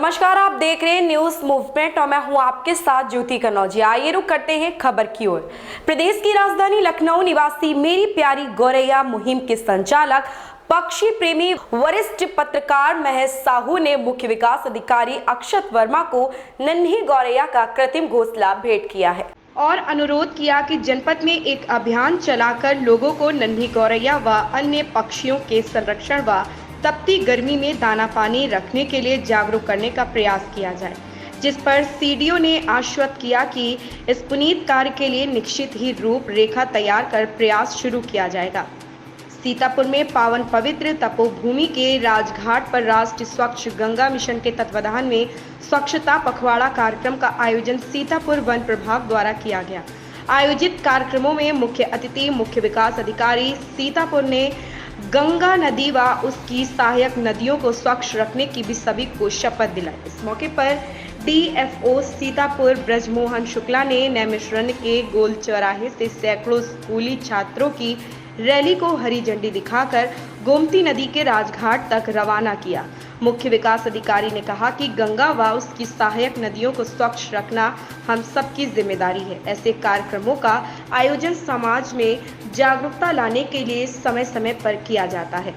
नमस्कार, आप देख रहे हैं न्यूज मूवमेंट और मैं हूं आपके साथ ज्योति कन्नौजी। आइए रुक करते हैं खबर की ओर। प्रदेश की राजधानी लखनऊ निवासी मेरी प्यारी गौरैया मुहिम के संचालक पक्षी प्रेमी वरिष्ठ पत्रकार महेश साहू ने मुख्य विकास अधिकारी अक्षत वर्मा को नन्ही गौरैया का कृत्रिम घोंसला भेंट किया है और अनुरोध किया कि जनपद में एक अभियान चलाकर लोगों को नन्ही गौरैया व अन्य पक्षियों के संरक्षण व तपती गर्मी में दाना पानी रखने के लिए जागरूक करने का प्रयास किया जाए, जिस पर सीडीओ ने आश्वस्त किया कि इस पुनीत कार्य के लिए निश्चित ही रूपरेखा तैयार कर प्रयास शुरू किया जाएगा। सीतापुर में पावन पवित्र तपोभूमि के राजघाट पर राष्ट्रीय स्वच्छ गंगा मिशन के तत्वाधान में स्वच्छता पखवाड़ा कार्यक्रम का आयोजन सीतापुर वन प्रभाग द्वारा किया गया। आयोजित कार्यक्रमों में मुख्य अतिथि मुख्य विकास अधिकारी सीतापुर ने गंगा नदी व उसकी सहायक नदियों को स्वच्छ रखने की भी सभी को शपथ दिलाई। इस मौके पर डीएफओ सीतापुर ब्रजमोहन शुक्ला ने नैमिषारण्य के गोल चौराहे से सैकड़ों स्कूली छात्रों की रैली को हरी झंडी दिखाकर गोमती नदी के राजघाट तक रवाना किया। मुख्य विकास अधिकारी ने कहा कि गंगा व उसकी सहायक नदियों को स्वच्छ रखना हम सबकी जिम्मेदारी है। ऐसे कार्यक्रमों का आयोजन समाज में जागरूकता लाने के लिए समय समय पर किया जाता है।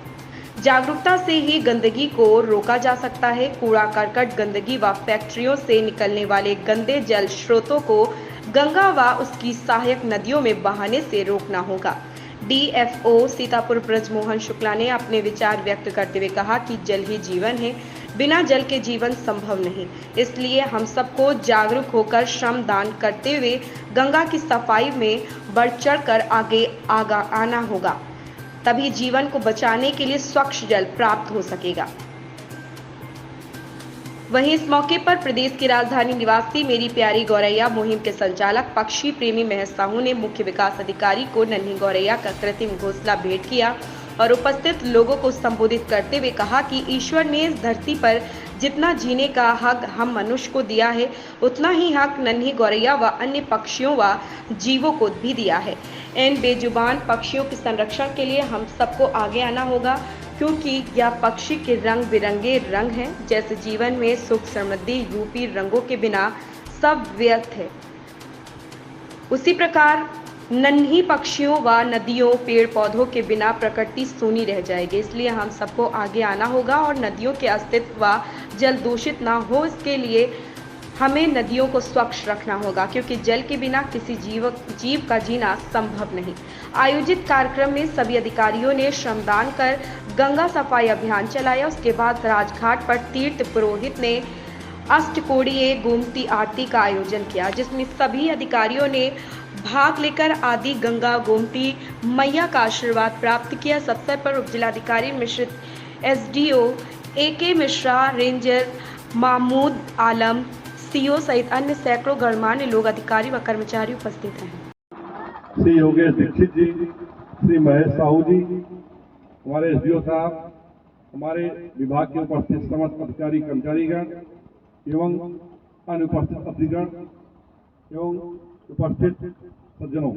जागरूकता से ही गंदगी को रोका जा सकता है। कूड़ा करकट, गंदगी व फैक्ट्रियों से निकलने वाले गंदे जल स्रोतों को गंगा व उसकी सहायक नदियों में बहाने से रोकना होगा। डीएफओ सीतापुर ब्रजमोहन शुक्ला ने अपने विचार व्यक्त करते हुए कहा कि जल ही जीवन है, बिना जल के जीवन संभव नहीं। इसलिए हम सबको जागरूक होकर श्रम दान करते हुए गंगा की सफाई में बढ़ चढ़कर आगे आना होगा, तभी जीवन को बचाने के लिए स्वच्छ जल प्राप्त हो सकेगा। वहीं इस मौके पर प्रदेश की राजधानी निवासी मेरी प्यारी गौरैया मुहिम के संचालक पक्षी प्रेमी महेश साहू ने मुख्य विकास अधिकारी को नन्ही गौरैया का कृत्रिम घोंसला भेंट किया और उपस्थित लोगों को संबोधित करते हुए कहा कि ईश्वर ने इस धरती पर जितना जीने का हक हम मनुष्य को दिया है, उतना ही हक नन्ही गौरैया व अन्य पक्षियों व जीवों को भी दिया है। इन बेजुबान पक्षियों के संरक्षण के लिए हम सबको आगे आना होगा, क्योंकि यह पक्षी के रंग बिरंगे रंग हैं। जैसे जीवन में सुख समृद्धि रूपी रंगों के बिना सब व्यर्थ है, उसी प्रकार नन्ही पक्षियों व नदियों पेड़ पौधों के बिना प्रकृति सूनी रह जाएगी। इसलिए हम सबको आगे आना होगा और नदियों के अस्तित्व व जल दूषित ना हो, इसके लिए हमें नदियों को स्वच्छ रखना होगा, क्योंकि जल के बिना किसी जीव का जीना संभव नहीं। आयोजित कार्यक्रम में सभी अधिकारियों ने श्रमदान कर गंगा सफाई अभियान चलाया। उसके बाद राजघाट पर तीर्थ पुरोहित ने अष्टकोणीय गोमती आरती का आयोजन किया, जिसमें सभी अधिकारियों ने भाग लेकर आदि गंगा गोमती मैया का आशीर्वाद प्राप्त किया। इस अवसर पर उपजिलाधिकारी मिश्रित, SDO AK Mishra, ranger Mahmood Alam, CO सहित अन्य सैकड़ों गणमान्य लोग, अधिकारी व कर्मचारी उपस्थित रहे। श्री योगेश दीक्षित जी, श्री महेश साहू जी, हमारे एसडीओ साहब, हमारे विभाग के उपस्थित समस्त अधिकारी कर्मचारीगण एवं अनुपस्थित अतिथिगण एवं उपस्थित सज्जनों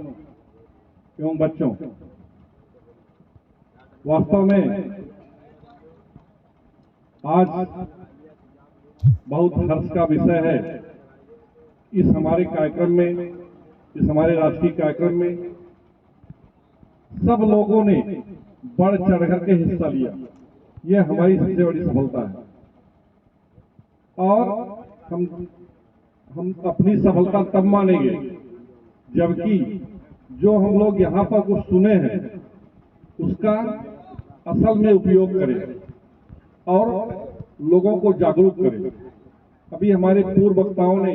एवं बच्चों, वास्तव में आज बहुत हर्ष का विषय है। इस हमारे कार्यक्रम में, इस हमारे राष्ट्रीय कार्यक्रम में सब लोगों ने बढ़ चढ़कर के हिस्सा लिया। यह हमारी सबसे बड़ी सफलता है और हम अपनी सफलता तब मानेंगे जबकि जो हम लोग यहाँ पर कुछ सुने हैं उसका असल में उपयोग करें और लोगों को जागरूक करें। अभी हमारे पूर्व वक्ताओं ने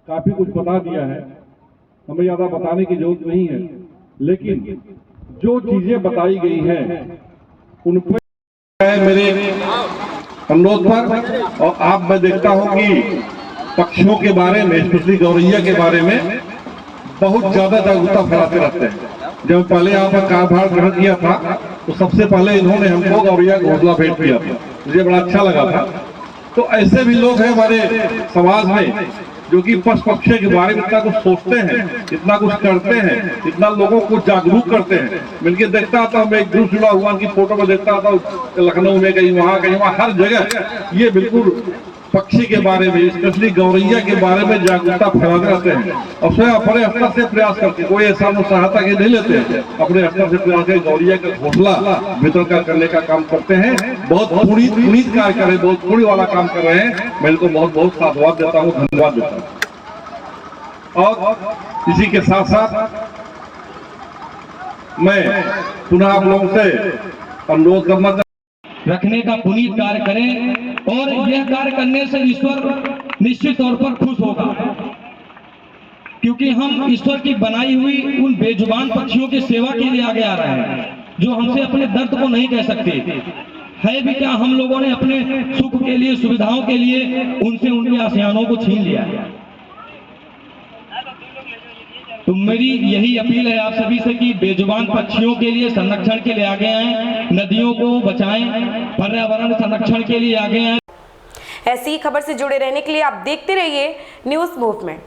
काफी कुछ बता दिया है, हमें ज्यादा बताने की जरूरत नहीं है, लेकिन जो चीजें बताई गई हैं उन पर मेरे अनुरोध पर, और आप मैं देखता हूं कि पक्षियों के बारे में, स्पेशली गौरैया के बारे में बहुत ज्यादा जागरूकता फैलाते रहते हैं। जब पहले यहाँ पर कार्यभार ग्रहण किया था तो सबसे पहले इन्होंने हमको गौरैया का घोंसला भेंट किया था, मुझे बड़ा अच्छा लगा था। तो ऐसे भी लोग हैं हमारे समाज में जो कि पशु पक्षी के बारे में इतना कुछ सोचते हैं, इतना कुछ करते हैं, इतना लोगों को जागरूक करते हैं। मिलकर देखता था, मैं एक ग्रुप जुड़ा हुआ उनकी फोटो में देखता था, लखनऊ में कहीं वहां हर जगह ये बिल्कुल पक्षी के बारे में, स्पेशली गौरैया के बारे में जागरूकता फैलाते रहते हैं और स्वयं अपने स्तर से प्रयास करते, कोई ऐसा सहायता के नहीं लेते, अपने स्तर से प्रयास कर गौरैया का घोंसला वितरण करने का काम करते हैं। बहुत पुनीत कार्य कर रहे हैं, बहुत पुण्य वाला काम कर रहे हैं। मैं इनको बहुत बहुत साधुवाद देता हूँ, धन्यवाद देता हूँ। और इसी के साथ साथ मैं पुनः आप लोगों से अनुरोध करना रखने का पुनीत कार्य करें और यह कार्य करने से ईश्वर निश्चित तौर पर खुश होगा, क्योंकि हम ईश्वर की बनाई हुई उन बेजुबान पक्षियों की सेवा के लिए आगे आ रहे हैं जो हमसे अपने दर्द को नहीं कह सकते है भी। क्या हम लोगों ने अपने सुख के लिए, सुविधाओं के लिए उनसे उनके आसियानों को छीन लिया। तो मेरी यही अपील है आप सभी से कि बेजुबान पक्षियों के लिए संरक्षण के लिए आगे आएं, नदियों को बचाएं, पर्यावरण संरक्षण के लिए आगे आएं। ऐसी ही खबर से जुड़े रहने के लिए आप देखते रहिए न्यूज़ मूवमेंट।